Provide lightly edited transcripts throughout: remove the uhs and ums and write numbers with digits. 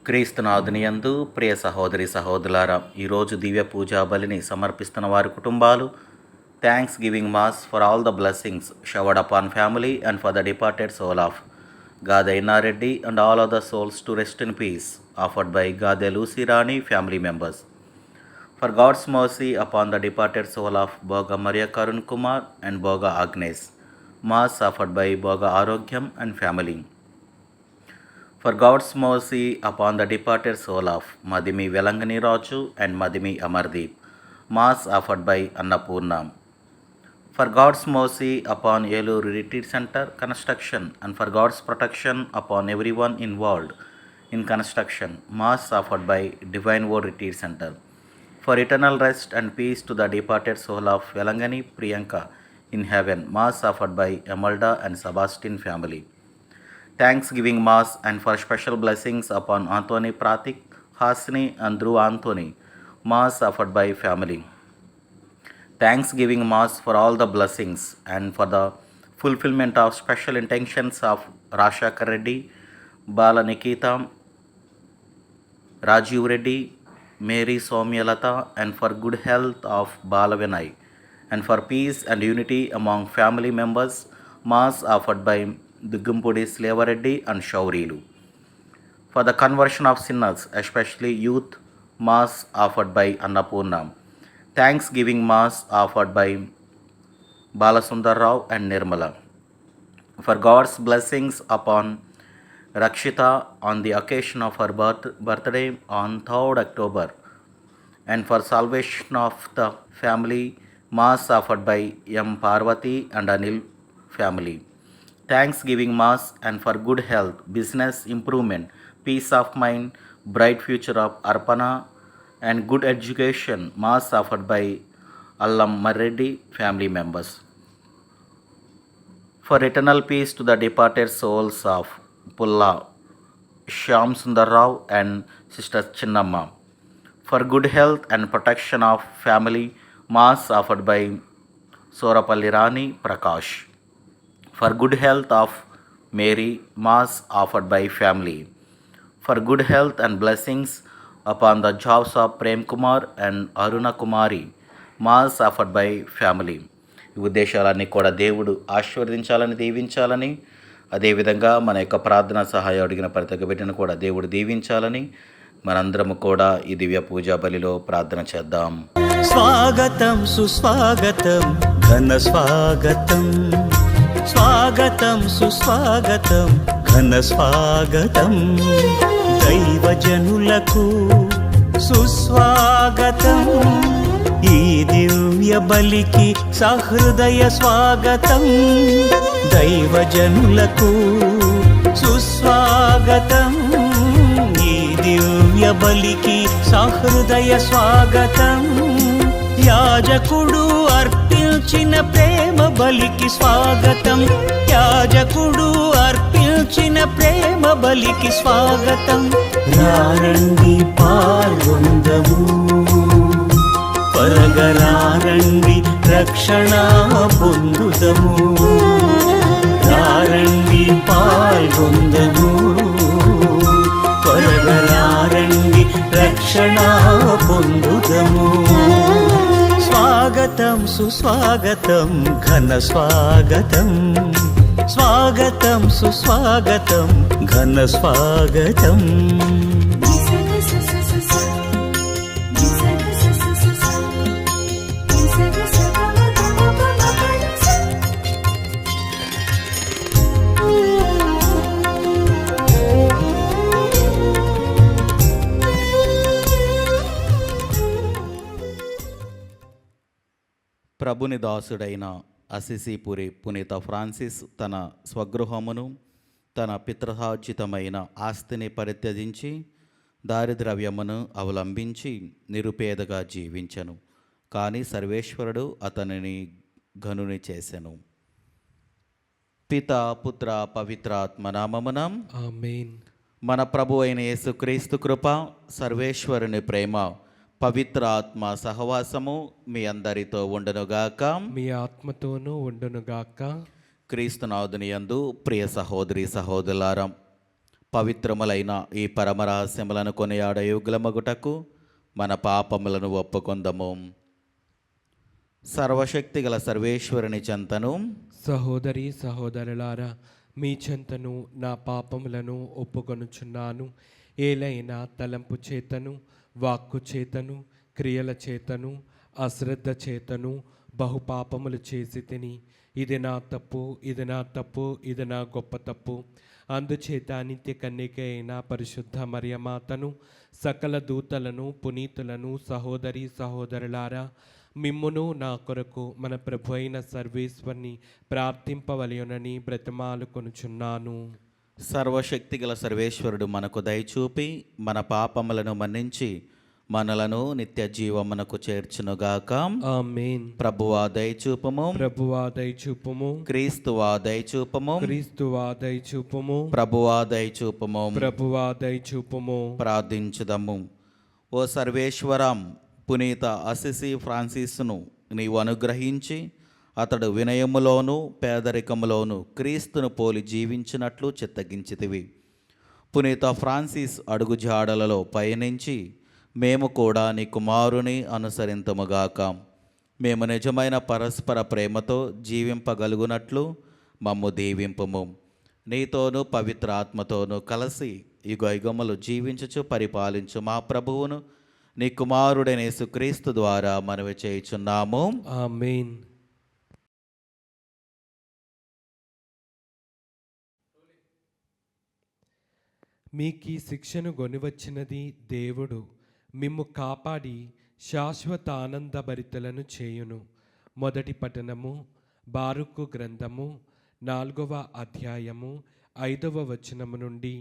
క్రీస్తునాథునియందు ప్రియ సహోదరి సహోదరులారా, ఈరోజు దివ్య పూజా బలిని సమర్పిస్తున్న వారి కుటుంబాలు thanksgiving mass for all the blessings showered upon family and for the departed soul of Gade Innareddy and all other souls to rest in peace offered by Gade Lucy Rani family members. For God's mercy upon the departed soul of Boga Maria Karun Kumar and Boga Agnes, Mass offered by Boga Arogyam and family. For God's mercy upon the departed soul of Madhimi Velangani Raju and Madhimi Amardeep, Mass offered by Annapurna. For God's mercy upon Elur Retreat Center construction and for God's protection upon everyone involved in construction, Mass offered by Divine Word Retreat Center. For eternal rest and peace to the departed soul of Velangani Priyanka in heaven, Mass offered by Emelda and Sebastian family. Thanksgiving Mass and for special blessings upon Anthony Pratik, Hasni and Dhruv Anthony, Mass offered by family. Thanksgiving Mass for all the blessings and for the fulfillment of special intentions of Rashakar Reddy, Bala Nikita, Rajiv Reddy, Mary Somyalata, and for good health of Balavinay, and for peace and unity among family members, Mass offered by Dugumpudi Slevareddy and Shaurilu. For the conversion of sinners, especially youth, Mass offered by Annapurna. Thanksgiving Mass offered by Balasundar Rao and Nirmala. For God's blessings upon Rakshita on the occasion of her birthday on 3rd October, and for salvation of the family, Mass offered by M. Parvati and Anil family. Thanksgiving Mass and for good health, business improvement, peace of mind, bright future of Arpana and good education, Mass offered by Allam Marreddy family members. For eternal peace to the departed souls of Pulla, Shyam Sundar Rao and Sister Chinnamma. For good health and protection of family, Mass offered by Sorapalli Rani Prakash. For good health of Mary, Mass offered by family. For good health and blessings upon the jobs of Prem Kumar and Aruna Kumari, Mass offered by family. ఈ ఉద్దేశాలన్నీ కూడా దేవుడు ఆశీర్వదించాలని, దీవించాలని, అదేవిధంగా మన యొక్క ప్రార్థన సహాయం అడిగిన ప్రతి ఒక్క బిడ్డను కూడా దేవుడు దీవించాలని మనందరము కూడా ఈ దివ్య పూజా బలిలో ప్రార్థన చేద్దాం. స్వాగతం సుస్వాగతం ఘన స్వాగతం, స్వాగతం సుస్వాగతం ఘన స్వాగతం, దైవజనులకు సుస్వాగతం, ఈ దివ్య బలికి సహృదయ స్వాగతం, దైవజనులకు సుస్వాగతం, ఈ దివ్య బలికి సహృదయ స్వాగతం, యాజకుడు అర్పించిన ప్రేమ బలికి స్వాగతం, యాజకుడు అర్పించిన ప్రేమ బలికి స్వాగతం, రారండి పాల్గొందము, పరగరారండి రక్షణ పొందుదము, రారండి పాల్గొందము, పరగరారండి రక్షణ పొందుదము. స్వాగతం సుస్వాగతం ఘన స్వాగతం, స్వాగతం సుస్వాగతం ఘన స్వాగతం. ప్రభుని దాసుడైన అసిసిపురి పునీత ఫ్రాన్సిస్ తన స్వగృహమును, తన పితృహార్జితమైన ఆస్తిని పరిత్యజించి దారిద్రవ్యమును అవలంబించి నిరుపేదగా జీవించెను. కానీ సర్వేశ్వరుడు అతనిని ఘనుని చేసెను. పిత పుత్ర పవిత్రాత్మ నామమున ఆమేన్. మన ప్రభు అయిన యేసుక్రీస్తు కృప, సర్వేశ్వరుని ప్రేమ, పవిత్ర ఆత్మ సహవాసము మీ అందరితో ఉండునుగాక. మీ ఆత్మతోనూ ఉండునుగాక. క్రీస్తునాథుని యందు ప్రియ సహోదరి సహోదరులారా, పవిత్రములైన ఈ పరమరహస్యములను కొనియాడ యోగ్యమగుటకు మన పాపములను ఒప్పుకొందము. సర్వశక్తి గల సర్వేశ్వరుని చెంతను సహోదరి సహోదరులారా, మీ చెంతను నా పాపములను ఒప్పుకొనుచున్నాను. ఏలైనా తలంపు చేతను, వాక్కు చేతను, క్రియల చేతను, అశ్రద్ధ చేతను బహుపాపములు చేసి తిని, ఇది నా తప్పు, ఇది నా తప్పు, ఇది నా గొప్ప తప్పు. అందుచేత నిత్య కన్యక అయిన పరిశుద్ధ మరియమాతను, సకల దూతలను, పునీతులను, సహోదరి సహోదరులారా, మిమ్మును నా కొరకు మన ప్రభు అయిన సర్వేశ్వరిని ప్రార్థింపవలయునని బ్రతిమాలుకొనుచున్నాను. సర్వశక్తి గల సర్వేశ్వరుడు మనకు దయచూపి మన పాపములను మన్నించి మనలను నిత్య జీవమునకు చేర్చునుగాక. ఆమేన్. ప్రభువా దయచూపము, ప్రభువా దయచూపుము, క్రీస్తువా దయచూపము, క్రీస్తువా దయచూపుము, ప్రభువా దయచూపము. ప్రభువా దయచూపుము. ప్రార్థించుదము. ఓ సర్వేశ్వరం, పునీత అసిసి ఫ్రాన్సిస్ను నీవు అనుగ్రహించి అతడు వినయములోను పేదరికములోను క్రీస్తును పోలి జీవించినట్లు చిత్తగించితివి. పునీత ఫ్రాన్సిస్ అడుగుజాడలలో పయనించి మేము కూడా నీ కుమారుని అనుసరింతుముగాక. మేము నిజమైన పరస్పర ప్రేమతో జీవింపగలుగునట్లు మమ్ము దీవింపుము. నీతోనూ పవిత్ర ఆత్మతోనూ కలిసి యుగయుగములు జీవించుచు పరిపాలించు మా ప్రభువును నీ కుమారుడైన యేసుక్రీస్తు ద్వారా మనవి చేయుచున్నాము. ఆమేన్. మీకీ శిక్షను గొనివచ్చినది దేవుడు మిమ్ము కాపాడి శాశ్వత ఆనందభరితులను చేయును. మొదటి పఠనము బారుకు గ్రంథము 4వ అధ్యాయము 5వ వచనము నుండి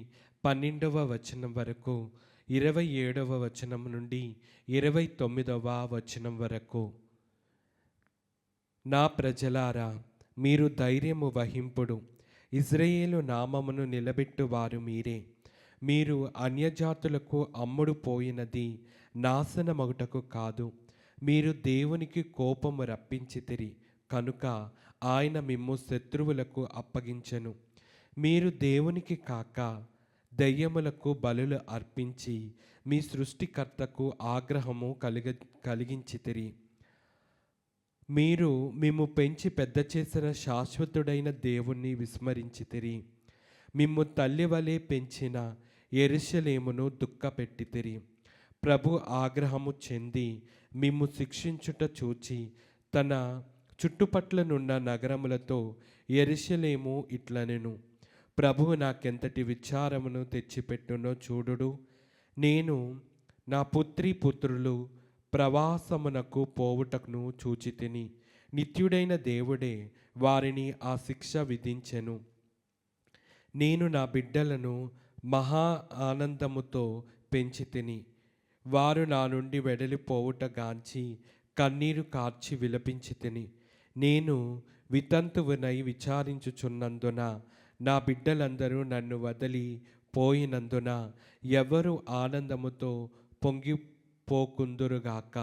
12వ వచనం వరకు, 27వ వచనం నుండి 29వ వచనం వరకు. నా ప్రజలారా, మీరు ధైర్యము వహింపుడు. ఇజ్రాయేలు నామమును నిలబెట్టువారు మీరే. మీరు అన్యజాతులకు అమ్ముడు పోయినది నాశనమగుటకు కాదు. మీరు దేవునికి కోపము రప్పించితిరి కనుక ఆయన మిమ్ము శత్రువులకు అప్పగించెను. మీరు దేవునికి కాక దెయ్యములకు బలులు అర్పించి మీ సృష్టికర్తకు ఆగ్రహము కలిగించితిరి. మీరు మిమ్ము పెంచి పెద్ద చేసిన శాశ్వతుడైన దేవుణ్ణి విస్మరించితిరి. మిమ్ము తల్లి వలె పెంచిన యెరూషలేమును దుఃఖపెట్టితిరి. ప్రభు ఆగ్రహము చెంది మిమ్ము శిక్షించుట చూచి తన చుట్టుపట్లనున్న నగరములతో యెరూషలేము ఇట్లనెను, ప్రభువు నాకెంతటి విచారమును తెచ్చిపెట్టునో చూడుడు. నేను నా పుత్రులు ప్రవాసమునకు పోవుటకును చూచితిని. నిత్యుడైన దేవుడే వారిని ఆ శిక్ష విధించెను. నేను నా బిడ్డలను మహా ఆనందముతో పెంచితిని. వారు నా నుండి వెడలిపోవుట గాంచి కన్నీరు కార్చి విలపించితిని. నేను వితంతువునై విచారించుచున్నందున నా బిడ్డలందరూ నన్ను వదిలి పోయినందున ఎవరు ఆనందముతో పొంగిపోకుందురుగాక.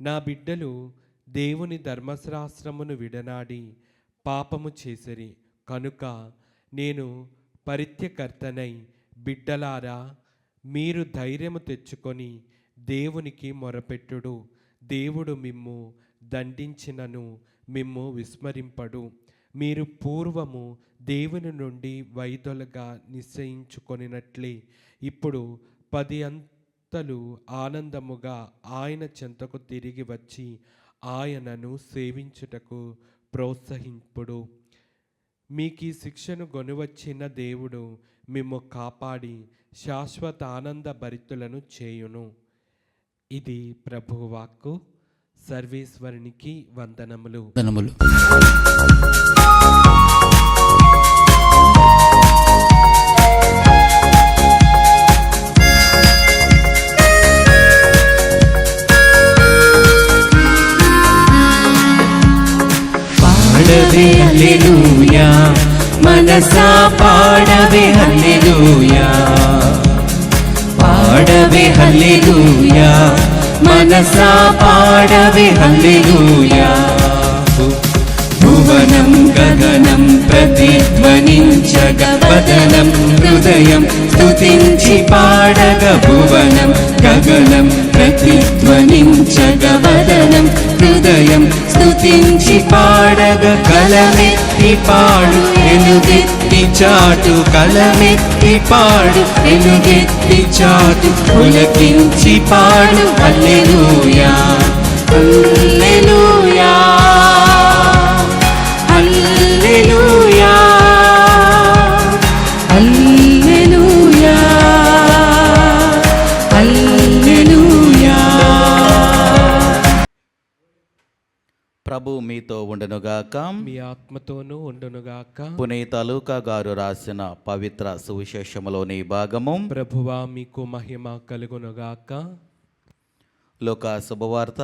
నా బిడ్డలు దేవుని ధర్మశాస్త్రమును విడనాడి పాపము చేసిరి కనుక నేను పరిత్యకర్తనై, బిడ్డలారా, మీరు ధైర్యము తెచ్చుకొని దేవునికి మొరపెట్టుడు. దేవుడు మిమ్ము దండించినను మిమ్ము విస్మరింపడు. మీరు పూర్వము దేవుని నుండి వైదొలగా నిశ్చయించుకొనినట్లే ఇప్పుడు 10 అంతలు ఆనందముగా ఆయన చెంతకు తిరిగి వచ్చి ఆయనను సేవించుటకు ప్రోత్సహింపుడు. మీకీ శిక్షను గొనివచ్చిన దేవుడు మిమ్ము కాపాడి శాశ్వత ఆనంద భరితులను చేయును. ఇది ప్రభువు వాక్కు. సర్వేశ్వరునికి వందనములు. పాడవే హల్లెలూయా, మనసా పాడవే హల్లెలూయా, పాడవే హల్లెలూయా, మనసా పాడవే హల్లెలూయా. భువనం గగనం ప్రతిధ్వనించగ వదనం హృదయం స్తుతించి పాడగ, భువనం గగనం ప్రతిధ్వనించగ వదనం హృదయం స్తుతించి పాడగ. కలమెత్తి పాడు ఎలుగెత్తి చాటు, కలమెత్తి పాడు ఎలుగెత్తి చాటు, పులకించి పాడు హల్లెలూయా, హల్లెలూయా, హల్లెలూయా, హల్లెలూయా, హల్లెలూయా. ప్రభు మీతో ఉండునుగాక. మీ ఆత్మతోనూ ఉండునుగాక. పునీత లూకా గారు రాసిన పవిత్ర సువిశేషములోని భాగము. ప్రభువా మీకు మహిమ కలుగునుగాక. లూకా శుభవార్త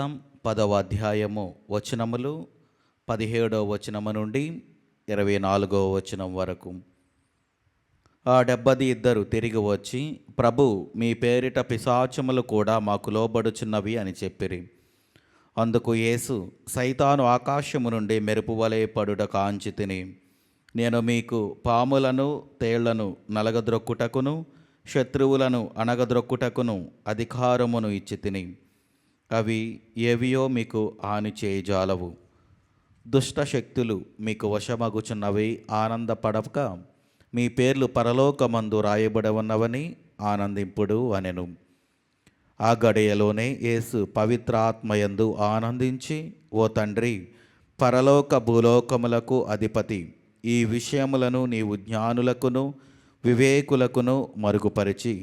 10వ అధ్యాయము వచనములు 17వ వచనము నుండి 24వ వచనం వరకు. ఆ 72 తిరిగి వచ్చి, ప్రభు, మీ పేరిట పిశాచములు కూడా మాకు లోబడుచున్నవి అని చెప్పిరి. అందుకు యేసు, సైతాను ఆకాశము నుండి మెరుపు వలె పడుట కాంచి తిని, నేను మీకు పాములను తేళ్లను నలగద్రొక్కుటకును శత్రువులను అణగద్రొక్కుటకును అధికారమును ఇచ్చి తిని, అవి ఏవియో మీకు హాని చేయజాలవు. దుష్ట శక్తులు మీకు వశమగుచున్నవి ఆనందపడక, మీ పేర్లు పరలోకమందు రాయబడి ఉన్నవని ఆనందింపుడు అనెను. ఆ గడియలోనే యేసు పవిత్ర ఆత్మయందు ఆనందించి, ఓ తండ్రి, పరలోక భూలోకములకు అధిపతి, ఈ విషయములను నీవు జ్ఞానులకును వివేకులకును మరుగుపరిచి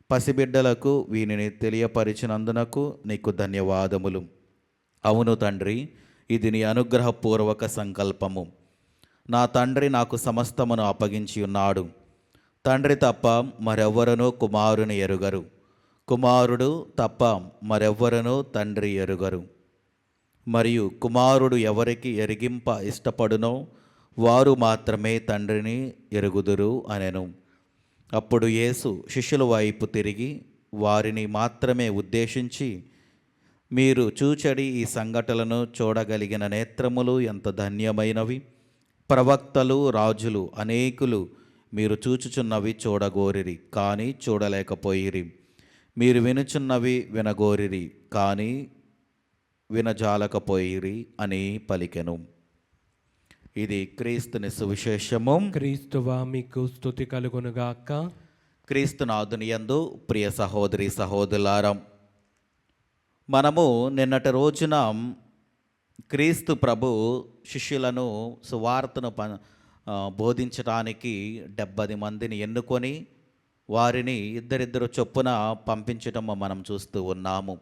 పసిబిడ్డలకు వీనిని తెలియపరిచినందునకు నీకు ధన్యవాదములు. అవును తండ్రి, ఇది నీ అనుగ్రహపూర్వక సంకల్పము. నా తండ్రి నాకు సమస్తమును అప్పగించి ఉన్నాడు. తండ్రి తప్ప మరెవ్వరనూ కుమారుని ఎరుగరు, కుమారుడు తప్ప మరెవ్వరనూ తండ్రి ఎరుగరు. మరియు కుమారుడు ఎవరికి ఎరిగింప ఇష్టపడునో వారు మాత్రమే తండ్రిని ఎరుగుదురు అనెను. అప్పుడు యేసు శిష్యుల వైపు తిరిగి వారిని మాత్రమే ఉద్దేశించి, మీరు చూచడి ఈ సంఘటనలను చూడగలిగిన నేత్రములు ఎంత ధన్యమైనవి. ప్రవక్తలు రాజులు అనేకులు మీరు చూచుచున్నవి చూడగోరిరి, కానీ చూడలేకపోయిరి. మీరు వినుచున్నవి వినగోరిరి, కానీ వినజాలకపోయిరి అని పలికెను. ఇది క్రీస్తుని సువిశేషము. క్రీస్తువా మీకు స్తుతి కలుగునుగాక. క్రీస్తునాథుని యందు ప్రియ సహోదరి సహోదరులారా, మనము నిన్నటి రోజున క్రీస్తు ప్రభు శిష్యులను సువార్తను బోధించడానికి 70 మందిని ఎన్నుకొని వారిని ఇద్దరిద్దరు చొప్పున పంపించటం మనం చూస్తూ ఉన్నాము.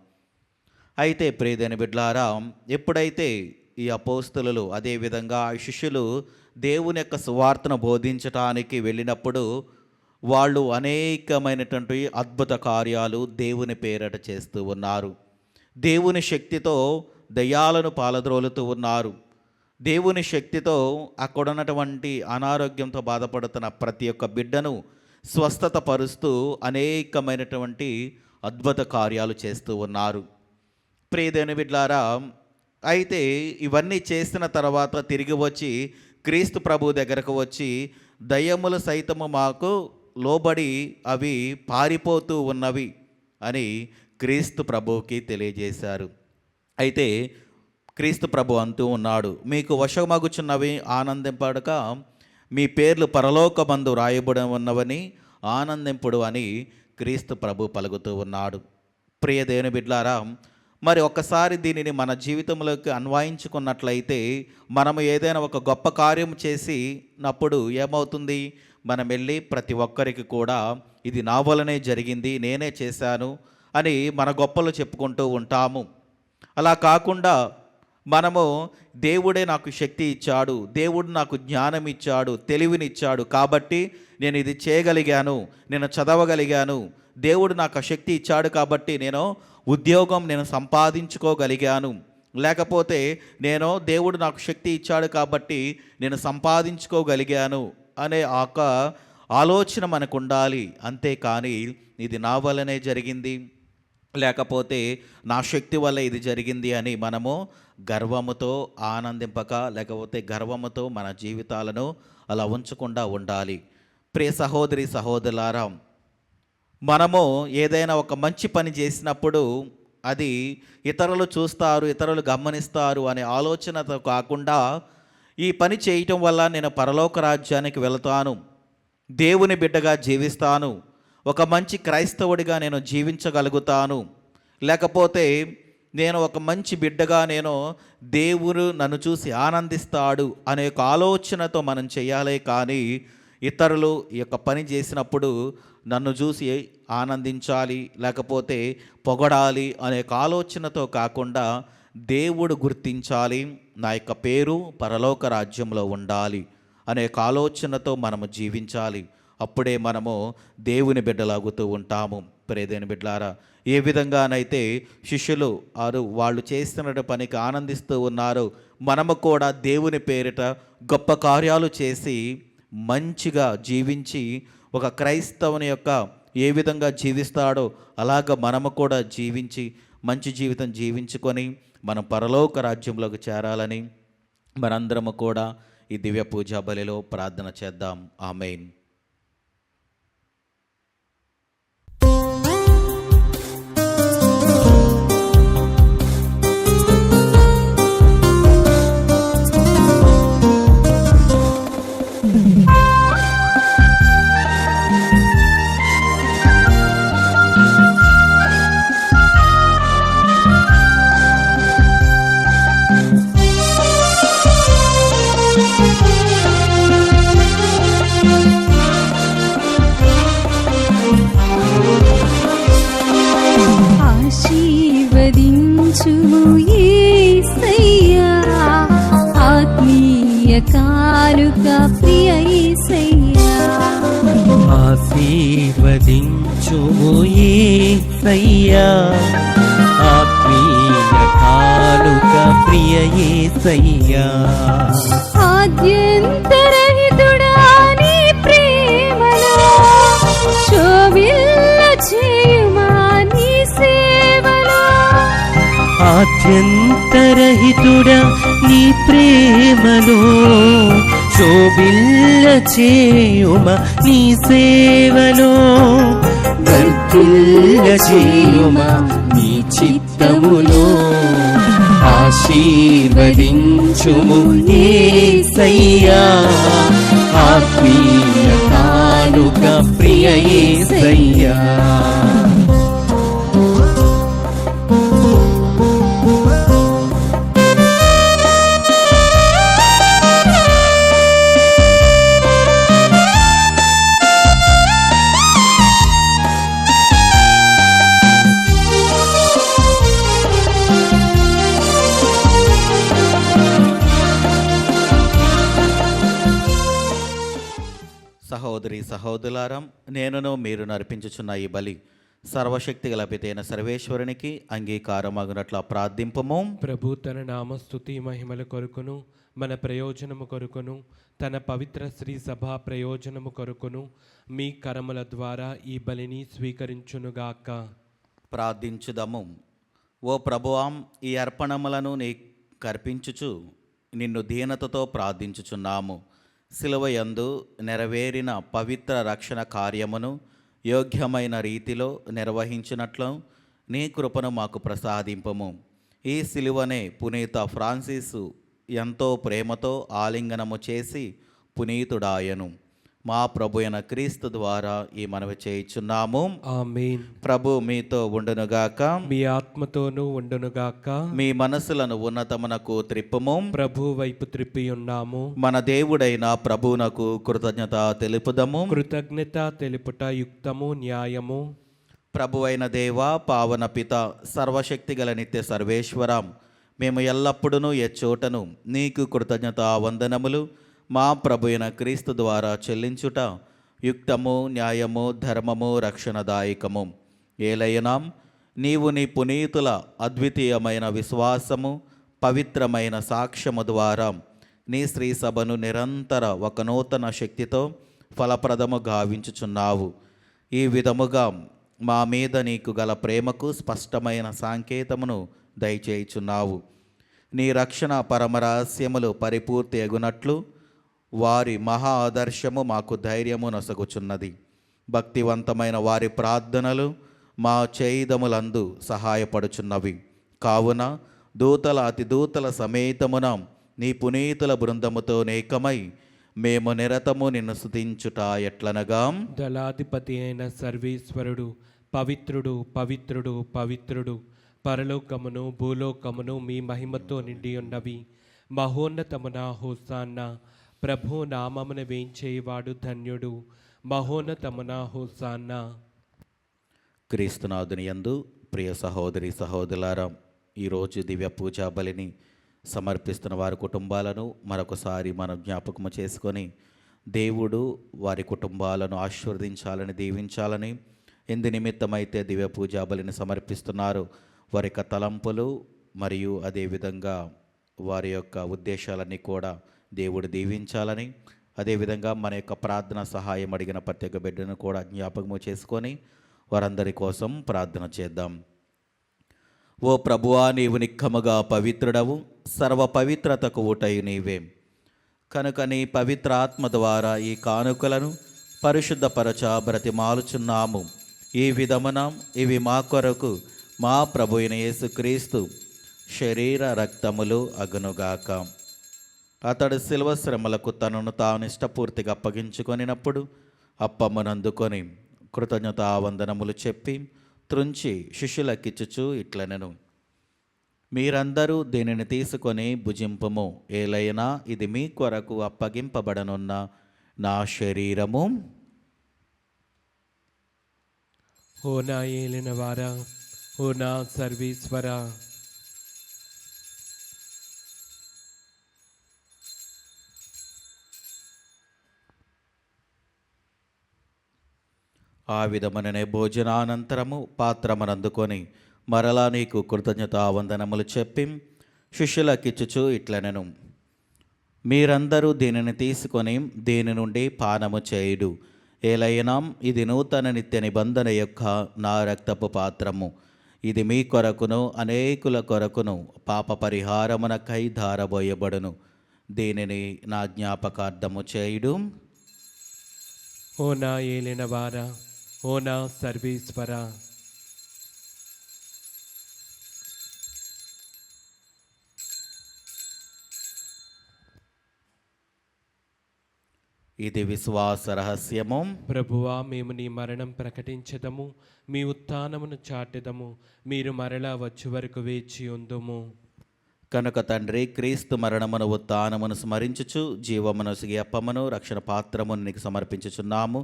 అయితే ప్రియమైన బిడ్డలారా, ఎప్పుడైతే ఈ అపోస్తలులు అదేవిధంగా ఆ శిష్యులు దేవుని యొక్క సువార్తను బోధించటానికి వెళ్ళినప్పుడు వాళ్ళు అనేకమైనటువంటి అద్భుత కార్యాలు దేవుని పేరట చేస్తూ ఉన్నారు. దేవుని శక్తితో దయ్యాలను పాలద్రోలుతూ ఉన్నారు. దేవుని శక్తితో అక్కడున్నటువంటి అనారోగ్యంతో బాధపడుతున్న ప్రతి ఒక్క బిడ్డను స్వస్థత పరుస్తూ అనేకమైనటువంటి అద్భుత కార్యాలు చేస్తూ ఉన్నారు. ప్రియదేవుని బిడ్డలారా, అయితే ఇవన్నీ చేసిన తర్వాత తిరిగి వచ్చి క్రీస్తు ప్రభు దగ్గరకు వచ్చి, దయ్యములు సైతము మాకు లోబడి అవి పారిపోతూ ఉన్నవి అని క్రీస్తు ప్రభువుకి తెలియజేశారు. అయితే క్రీస్తు ప్రభు అంటూ ఉన్నాడు, మీకు వశమగుచున్నవి ఆనందింపడక మీ పేర్లు పరలోకమందు రాయబడి ఉన్నవని ఆనందింపుడు అని క్రీస్తు ప్రభు పలుకుతూ ఉన్నాడు. ప్రియ దేవుని బిడ్డలారా, మరి ఒక్కసారి దీనిని మన జీవితంలోకి అన్వయించుకున్నట్లయితే, మనము ఏదైనా ఒక గొప్ప కార్యం చేసినప్పుడు ఏమవుతుంది? మనం వెళ్ళి ప్రతి ఒక్కరికి కూడా ఇది నా వలనే జరిగింది, నేనే చేశాను అని మన గొప్పలు చెప్పుకుంటూ ఉంటాము. అలా కాకుండా మనము దేవుడే నాకు శక్తి ఇచ్చాడు, దేవుడు నాకు జ్ఞానం ఇచ్చాడు, తెలివినిచ్చాడు, కాబట్టి నేను ఇది చేయగలిగాను, నేను చదవగలిగాను, దేవుడు నాకు శక్తి ఇచ్చాడు కాబట్టి నేను ఉద్యోగం సంపాదించుకోగలిగాను, లేకపోతే దేవుడు నాకు శక్తి ఇచ్చాడు కాబట్టి నేను సంపాదించుకోగలిగాను అనే ఒక ఆలోచన మనకు ఉండాలి. అంతేకాని ఇది నా వల్లనే జరిగింది, లేకపోతే నా శక్తి వల్ల ఇది జరిగింది అని మనము గర్వముతో ఆనందింపక, లేకపోతే గర్వముతో మన జీవితాలను అలా ఉంచకుండా ఉండాలి. ప్రియ సహోదరి సహోదరులారా, మనము ఏదైనా ఒక మంచి పని చేసినప్పుడు అది ఇతరులు చూస్తారు, ఇతరులు గమనిస్తారు అనే ఆలోచనతో కాకుండా, ఈ పని చేయటం వల్ల నేను పరలోక రాజ్యానికి వెళతాను, దేవుని బిడ్డగా జీవిస్తాను, ఒక మంచి క్రైస్తవుడిగా నేను జీవించగలుగుతాను, లేకపోతే నేను ఒక మంచి బిడ్డగా దేవుడు నన్ను చూసి ఆనందిస్తాడు అనే ఒక ఆలోచనతో మనం చేయాలి. కానీ ఇతరులు ఈ యొక్క పని చేసినప్పుడు నన్ను చూసి ఆనందించాలి, లేకపోతే పొగడాలి అనే ఒక ఆలోచనతో కాకుండా, దేవుడు గుర్తించాలి, నా యొక్క పేరు పరలోక రాజ్యంలో ఉండాలి అనే ఒక ఆలోచనతో మనము జీవించాలి. అప్పుడే మనము దేవుని బిడ్డలాగుతూ ఉంటాము. ప్రియమైన బిడ్డలారా, ఏ విధంగానైతే శిష్యులు వాళ్ళు చేస్తున్న పనికి ఆనందిస్తూ ఉన్నారో, మనము కూడా దేవుని పేరిట గొప్ప కార్యాలు చేసి మంచిగా జీవించి, ఒక క్రైస్తవుని యొక్క ఏ విధంగా జీవిస్తాడో అలాగ మనము కూడా జీవించి మంచి జీవితం జీవించుకొని మనం పరలోక రాజ్యంలోకి చేరాలని మనందరము కూడా ఈ దివ్య పూజా బలిలో ప్రార్థన చేద్దాం. ఆమేన్. ఆశీర్వదించుము యేసయ్యా, ఆత్మీయ కానుక ప్రియ యేసయ్యా. ఆశీర్వదించుము యేసయ్యా, ఆత్మీయ కానుక ప్రియ యేసయ్యా. ఆద్యంతరహితుడా నీ ప్రేమలో శోభిల్ల చేయుమా నీ సేవలో. ఆద్యంతరహితుడా నీ ప్రేమలో శోభిల్ల చేయుమ నీ సేవలో. వర్ధిల్ల చేయుమ నీ చిత్తములో. ఆశీర్వదించుము యేసయ్యా, ఆత్మీయ కానుక ప్రియ యేసయ్యా. సహోదరి సహోదరులారా, నేనును మీరు నర్పించుచున్న ఈ బలి సర్వశక్తి గల పితైన సర్వేశ్వరునికి అంగీకారమగునట్ల ప్రార్థింపము. ప్రభు తన నామస్తుతి మహిమల కొరకును, మన ప్రయోజనము కొరకును, తన పవిత్ర శ్రీ సభా ప్రయోజనము కొరకును మీ కరముల ద్వారా ఈ బలిని స్వీకరించునుగాక. ప్రార్థించుదము. ఓ ప్రభువాం, ఈ అర్పణములను నీ కర్పించుచు నిన్ను దీనతతో ప్రార్థించుచున్నాము. శిలువయందు నెరవేరిన పవిత్ర రక్షణ కార్యమును యోగ్యమైన రీతిలో నిర్వహించినట్లు నీ కృపను మాకు ప్రసాదింపము. ఈ శిలువనే పునీత ఫ్రాన్సిసు ఎంతో ప్రేమతో ఆలింగనము చేసి పునీతుడాయను. మా ప్రభు అయిన క్రీస్తు ద్వారా ఈ మనవి చేయుచున్నాము. ఆమేన్. ప్రభు మీతో ఉండునుగాక, మీ ఆత్మతోనూ ఉండునుగాక. మీ మనసులను ఉన్నతమునకు త్రిప్పుము. ప్రభు వైపు త్రిప్పి ఉన్నాము. మన దేవుడైన ప్రభువునకు కృతజ్ఞత తెలుపుదము. కృతజ్ఞత తెలుపుట యుక్తము, న్యాయము. ప్రభువైన దేవా, పావన పిత, సర్వశక్తి గల నిత్య సర్వేశ్వరం, మేము ఎల్లప్పుడూ ఎచ్చోటను నీకు కృతజ్ఞత వందనములు మా ప్రభు అయిన క్రీస్తు ద్వారా చెల్లించుట యుక్తము, న్యాయము, ధర్మము, రక్షణదాయకము. ఏలయనాం నీవు నీ పునీతుల అద్వితీయమైన విశ్వాసము, పవిత్రమైన సాక్ష్యము ద్వారా నీ స్త్రీ సభను నిరంతర ఒక నూతన శక్తితో ఫలప్రదము గావించుచున్నావు. ఈ విధముగా మా మీద నీకు గల ప్రేమకు స్పష్టమైన సంకేతమును దయచేయుచున్నావు. నీ రక్షణ పరమరహస్యములు పరిపూర్తి అగునట్లు వారి మహా ఆదర్శము మాకు ధైర్యము నొసగుచున్నది. భక్తివంతమైన వారి ప్రార్థనలు మా చేయిదములందు సహాయపడుచున్నవి. కావున దూతల అతిదూతల సమేతమున నీ పునీతుల బృందముతో నేకమై మేము నిరతము నిన్ను స్తుతించుట ఎట్లనగా, దళాధిపతి అయిన సర్వేశ్వరుడు పవిత్రుడు పవిత్రుడు పవిత్రుడు, పరలోకమును భూలోకమును మీ మహిమతో నిండి ఉన్నవి. మహోన్నతమున హోసాన్న, ప్రభు నామమున వేంచేవాడు ధన్యుడు. మహోన్నతమున హోసాన్న. క్రీస్తునాథుని యందు ప్రియ సహోదరి సహోదరులారా, ఈరోజు దివ్య పూజా బలిని సమర్పిస్తున్న వారి కుటుంబాలను మరొకసారి మనం జ్ఞాపకము చేసుకొని దేవుడు వారి కుటుంబాలను ఆశీర్వదించాలని, దీవించాలని, ఎందు నిమిత్తమైతే దివ్య పూజా బలిని సమర్పిస్తున్నారు వారి యొక్క తలంపులు మరియు అదేవిధంగా వారి యొక్క ఉద్దేశాలన్నీ కూడా దేవుడు దీవించాలని, అదేవిధంగా మన యొక్క ప్రార్థన సహాయం అడిగిన ప్రత్యేక బిడ్డను కూడా జ్ఞాపకము చేసుకొని వారందరి కోసం ప్రార్థన చేద్దాం. ఓ ప్రభువా, నీవు నిక్కముగా పవిత్రుడవు, సర్వ పవిత్రతకు ఊటయు నీవే. కనుక నీ పవిత్ర ఆత్మ ద్వారా ఈ కానుకలను పరిశుద్ధపరచ బ్రతిమాలుచున్నాము. ఈ విధమున ఇవి మా కొరకు మా ప్రభు అయిన యేసుక్రీస్తు శరీర రక్తములు అగునుగాక. అతడు శిలువ శ్రమలకు తనను తాను ఇష్టపూర్తిగా అప్పగించుకొనినప్పుడు అప్పమునందుకొని కృతజ్ఞతావందనములు చెప్పి త్రుంచి శిష్యులకిచ్చుచు ఇట్లనెను, మీరందరూ దీనిని తీసుకొని భుజింపుము. ఏలైనా ఇది మీ కొరకు అప్పగింపబడనున్న నా శరీరము. ఓ నా ఏలిన వారా, ఓ నా సర్వేశ్వరా, ఆ విధముననే భోజనానంతరము పాత్రమనందుకొని మరలా నీకు కృతజ్ఞతావందనములు చెప్పి శిష్యులకిచ్చుచు ఇట్లనెను, మీరందరూ దీనిని తీసుకొని దీని నుండి పానము చేయుడు. ఏలైనా ఇది నూతన నిత్య నిబంధన యొక్క నా రక్తపు పాత్రము. ఇది మీ కొరకును అనేకుల కొరకును పాప పరిహారమునకై ధారబోయబడును. దీనిని నా జ్ఞాపకార్థము చేయుడు. ఓ నా ఏలిన వారా, ఓ నా సర్వేశ్వరా, ఇది విశ్వాస రహస్యము. ప్రభువా, మేము నీ మరణం ప్రకటించదము, మీ ఉత్థానమును చాటెదము. మీరు మరలా వచ్చే వరకు వేచి ఉందుము. కనుక తండ్రి, క్రీస్తు మరణమును ఉత్థానమును స్మరించుచు జీవమును సిగి అప్పమును రక్షణ పాత్రమును నీకు సమర్పించుచున్నాము.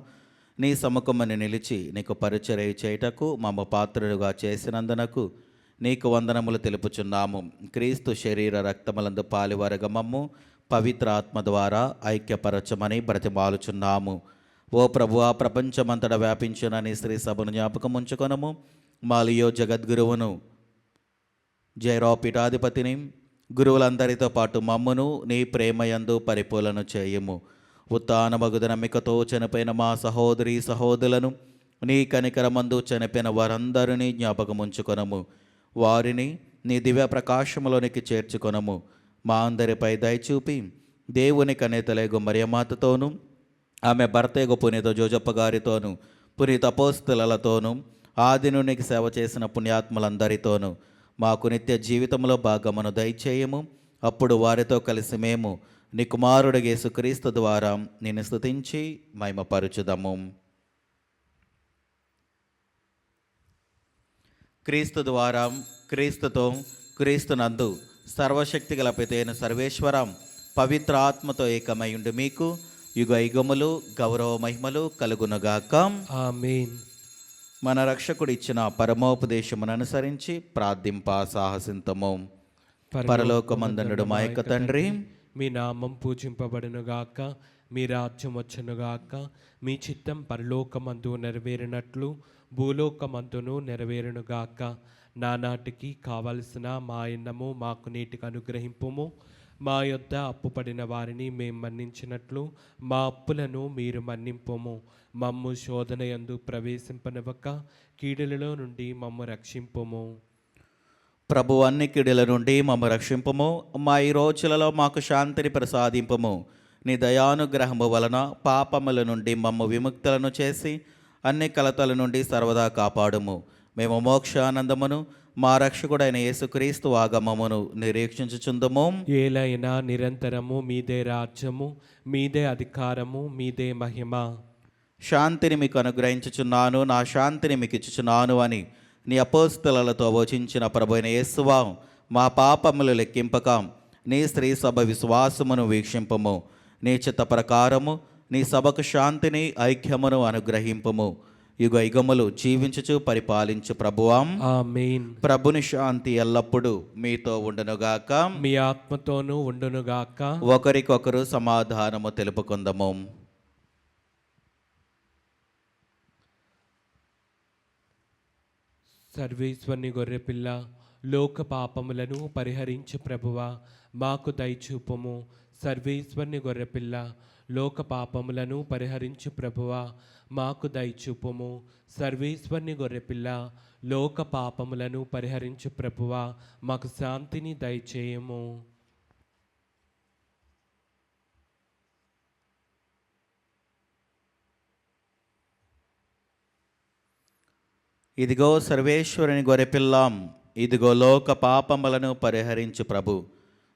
నీ సముఖమును నిలిచి నీకు పరిచర్య చేయుటకు మమ్మ పాత్రులుగా చేసినందునకు నీకు వందనములు తెలుపుచున్నాము. క్రీస్తు శరీర రక్తములందు పాలివరగ మమ్ము పవిత్ర ఆత్మ ద్వారా ఐక్యపరచమని బ్రతిమాలుచున్నాము. ఓ ప్రభువా, ప్రపంచమంతటా వ్యాపించిన నీ స్త్రీ సభను జ్ఞాపకం ఉంచుకొనము. మాలియో జగద్గురువును, జైరావ్ పీఠాధిపతిని, గురువులందరితో పాటు మమ్మును నీ ప్రేమయందు పరిపూర్ణ చేయుము. ఉత్థానమగు నమ్మికతో చనిపోయిన మా సహోదరి సహోదరులను, నీ కనికరమందు చనిపోయిన వారందరినీ జ్ఞాపకం ఉంచుకొనము. వారిని నీ దివ్య ప్రకాశములోనికి చేర్చుకొనము. మా అందరిపై దయచూపి దేవుని కనేతలేగు మరియమాతతోనూ, ఆమె భర్తేగు పునీత జోజప్ప గారితోనూ, పునీత అపోస్తలులతోనూ, ఆదినునికి సేవ చేసిన పుణ్యాత్ములందరితోనూ మాకు నిత్య జీవితంలో భాగమును దయచేయము. అప్పుడు వారితో కలిసి మేము నీ కుమారుడు యేసుక్రీస్తు ద్వారా నిన్ను స్తుతించి మహిమపరచుదము. క్రీస్తు ద్వారా, క్రీస్తుతో, క్రీస్తునందు సర్వశక్తి గల పితైన సర్వేశ్వరం పవిత్ర ఆత్మతో ఏకమైయుండు మీకు యుగ యుగములు గౌరవ మహిమలు కలుగునుగాక. ఆమేన్. మన రక్షకుడు ఇచ్చిన పరమోపదేశమును అనుసరించి ప్రార్థింప సాహసింతము. పరలోకమందుండు మా యొక్క తండ్రి, మీ నామం పూజింపబడునుగాక, మీ రాజ్యం వచ్చునుగాక, మీ చిత్తం పరలోకమందు నెరవేరినట్లు భూలోకమందును నెరవేరునుగాక. నానాటికి కావలసిన మా అన్నము మాకు నీటికి అనుగ్రహింపుము. మా యొద్ద అప్పుపడిన వారిని మేము మన్నించినట్లు మా అప్పులను మీరు మన్నింపుము. మమ్ము శోధన యందు ప్రవేశింపనివ్వక కీడులలో నుండి మమ్ము రక్షింపుము. ప్రభు అన్ని కీడుల నుండి మమ్మ రక్షింపము. మా ఈ రోజులలో మాకు శాంతిని ప్రసాదింపము. నీ దయానుగ్రహము వలన పాపముల నుండి మమ్మ విముక్తులను చేసి అన్ని కలతల నుండి సర్వదా కాపాడుము. మేము మోక్షానందమును మా రక్షకుడైన యేసుక్రీస్తు ఆగమమును నిరీక్షించుచుందుము. ఏలైనా నిరంతరము మీదే రాజ్యము, మీదే అధికారము, మీదే మహిమ. శాంతిని మీకు అనుగ్రహించుచున్నాను, నా శాంతిని మీకు ఇచ్చుచున్నాను అని నీ అపోస్తలతో వచించిన ప్రభువైన యేసువా, మా పాపములు లెక్కింపక నీ స్త్రీ సభ విశ్వాసమును వీక్షింపము. నీ చిత్త ప్రకారము నీ సభకు శాంతిని ఐక్యమును అనుగ్రహింపము. యుగ యుగములు జీవించుచు పరిపాలించు ప్రభువాం. ఆమేన్. ప్రభుని శాంతి ఎల్లప్పుడూ మీతో ఉండునుగాక. మీ ఆత్మతోనూ ఉండునుగాక. ఒకరికొకరు సమాధానము తెలుపుకుందము. సర్వేశ్వరుని గొర్రెపిల్ల, లోక పాపములను పరిహరించు ప్రభువా, మాకు దయచూపుము. సర్వేశ్వరుని గొర్రెపిల్ల, లోక పాపములను పరిహరించు ప్రభువా, మాకు దయచూపుము. సర్వేశ్వరుని గొర్రెపిల్ల, లోక పాపములను పరిహరించు ప్రభువా, మాకు శాంతిని దయచేయము. ఇదిగో సర్వేశ్వరుని గొర్రెపిల్లాం, ఇదిగో లోక పాపములను పరిహరించు ప్రభు.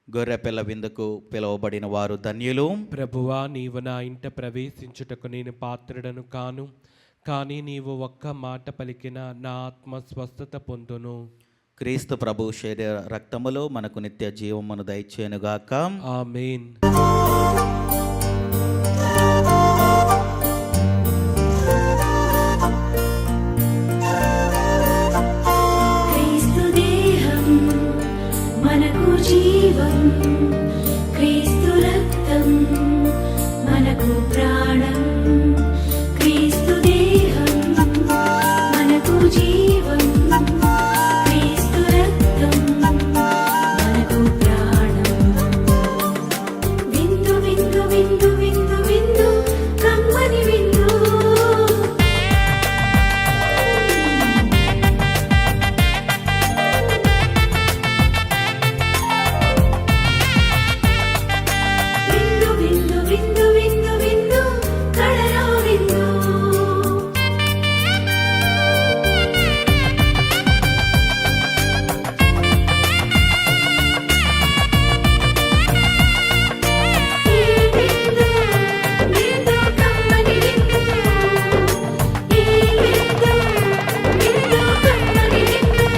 గొర్రెపిల్ల విందుకు పిలువబడిన వారు ధన్యులు. ప్రభువా, నీవు నా ఇంట ప్రవేశించుటకు నేను పాత్రుడను కాను, కానీ నీవు ఒక్క మాట పలికిన నా ఆత్మ స్వస్థత పొందును. క్రీస్తు ప్రభు శరీర రక్తములు మనకు నిత్య జీవమును దయచేయునుగాక. ఆమేన్. క్రీస్తు దేహం మనకు జీవం, క్రీస్తు రక్తం మనకు ప్రాణం. క్రీస్తు దేహం మనకు జీవం, క్రీస్తు రక్తం మనకు ప్రాణం. విందు విందు విందు విందు విందు కమ్మని విందు. విందు విందు విందు విందు విందు కడరా విందు. ఈ విందు విందు కమ్మని విందు. ఈ విందు విందు కమ్మని విందు.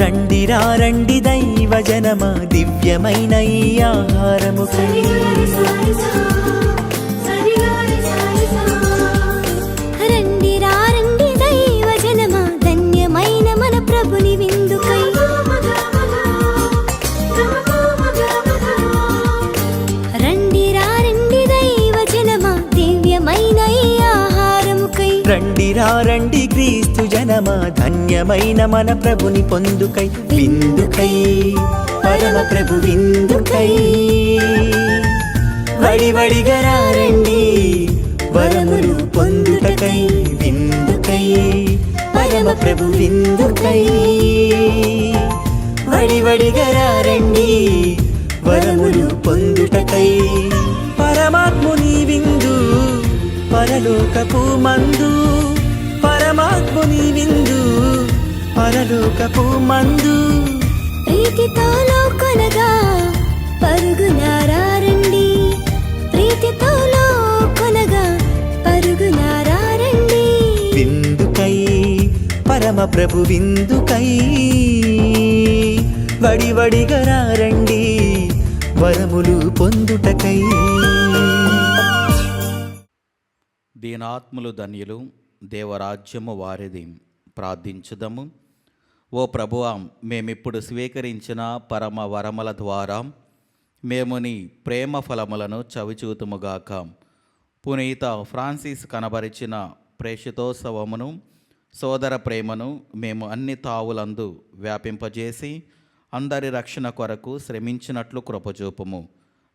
రండిరా రండి దైవ జనమా, దివ్యమైన ఈ ఆహారము సరిగారి సారిసా, సరిగారి సారిసా. రండి రండి దైవ జనమా, ధన్యమైన మన ప్రభుని విందుకై. రండి రండి దైవ జనమా, దివ్యమైన ఈ ఆహారముకై. రండిరా రండి క్రీస్తు జనమా, ధన్యమైన మన ప్రభుని పొందుకై. విందుకై పరమ ప్రభు విందుకై, వడివడిగా రండి వరములు పొందుటకై. విందుకై పరమ ప్రభు విందుకై, వడివడిగా రండి వరములు పొందుటకై. పరమాత్ముని విందు పరలోకపు మందు, పరమాత్ముని విందు పరలోకపు మందు. ప్రీతితో కొనగా పరుగునారండి, ప్రీతితో కొనగా పరుగునారండి. విందుకై పరమ ప్రభు విందుకై, వడివడిగా రండి వరములు పొందుటకై. దీనాత్ములు ధన్యులు, దేవరాజ్యము వారిది. ప్రార్థించుదము. ఓ ప్రభువా, మేమిప్పుడు స్వీకరించిన పరమ వరముల ద్వారా మేము నీ ప్రేమ ఫలములను చవిచూతుముగాక. పునీత ఫ్రాన్సిస్ కనబరిచిన ప్రేషితోత్సవమును సోదర ప్రేమను మేము అన్ని తావులందు వ్యాపింపజేసి అందరి రక్షణ కొరకు శ్రమించినట్లు కృపచూపుము.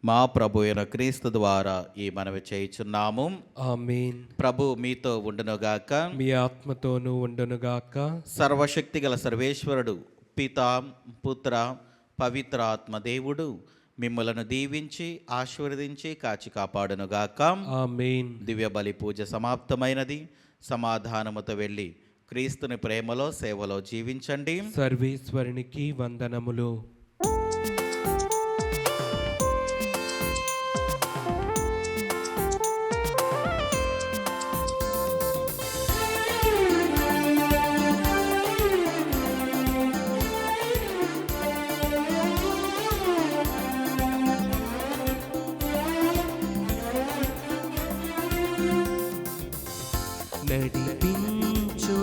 మా ప్రభు అయిన క్రీస్తు ద్వారా ఈ మనవి చేయుచున్నాము. ఆమేన్. ప్రభు మీతో ఉండునుగాక. మీ ఆత్మతోనూ ఉండునుగాక. సర్వశక్తి గల సర్వేశ్వరుడు పితా పుత్ర పవిత్ర ఆత్మ దేవుడు మిమ్మలను దీవించి ఆశీర్వదించి కాచి కాపాడునుగాక. ఆమేన్. దివ్య బలి పూజ సమాప్తమైనది. సమాధానముతో వెళ్ళి క్రీస్తుని ప్రేమలో సేవలో జీవించండి. సర్వేశ్వరునికి వందనములు.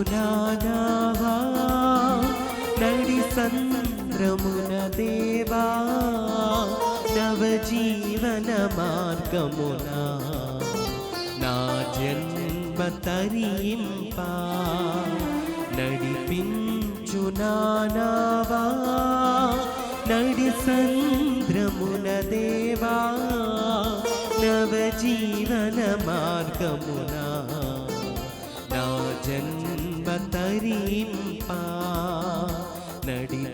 నడిపించునావా నడి సంద్రమున దేవా నవజీవన మార్గమున నా జన్మ తరింపా నడిపించునావా నడి సంద్రమున దేవా నవజీవన మార్గమున నా జన్మ తరింపా నడిపించునావా.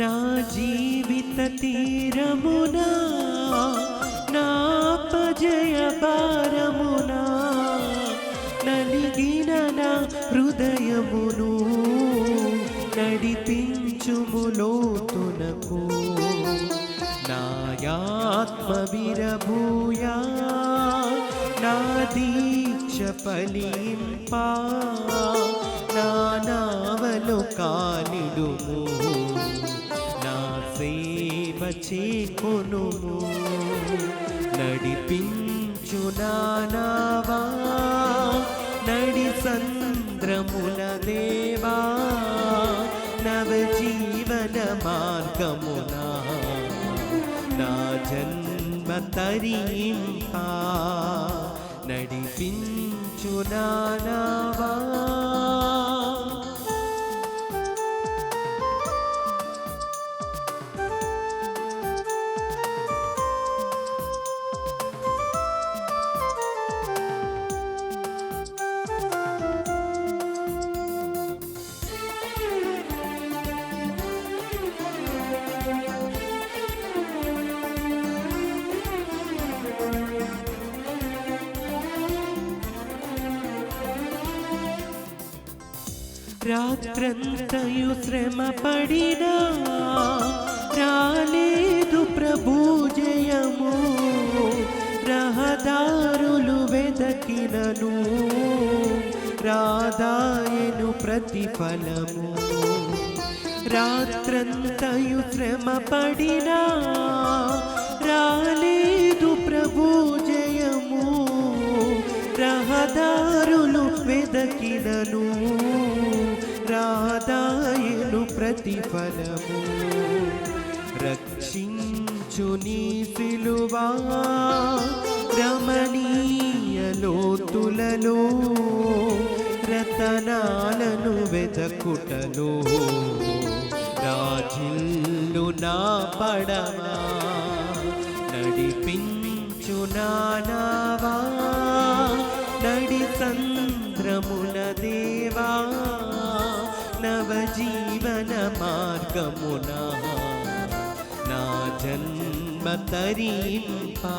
నా జీవిత తీరమునా నా పజయ భారమునా నలిగిన నా హృదయమును నడిపించుము లోతునకు నాయాత్మ విరభూయా నా దీక్ష ఫలింపా నా నావలో కాలిడుము సేవ చేకొనుము నడిపించునావా నడి సంద్రముల దేవా నవజీవన మార్గమున నా జన్మ తరింపా నడిపించునావా. రాత్రంతయు శ్రమ పడినా రాలేదు ప్రభు జయము రహదారులు వెదకినను రాదాయను ప్రతిఫలము రాత్రంతయు శ్రమ పడినా రాలేదు ప్రభు జయము రహదారులు వెదకినను రాదాయను ప్రతిఫలము రక్షించు నీ సిలువా రమణీయ లోతులలో రతనాలను వెదకుటలో రాజిల్లు నా పడమా నడిపించునావా నడి సంద్రముల దేవా నవజీవన మార్గమున నా జన్మ తరింపా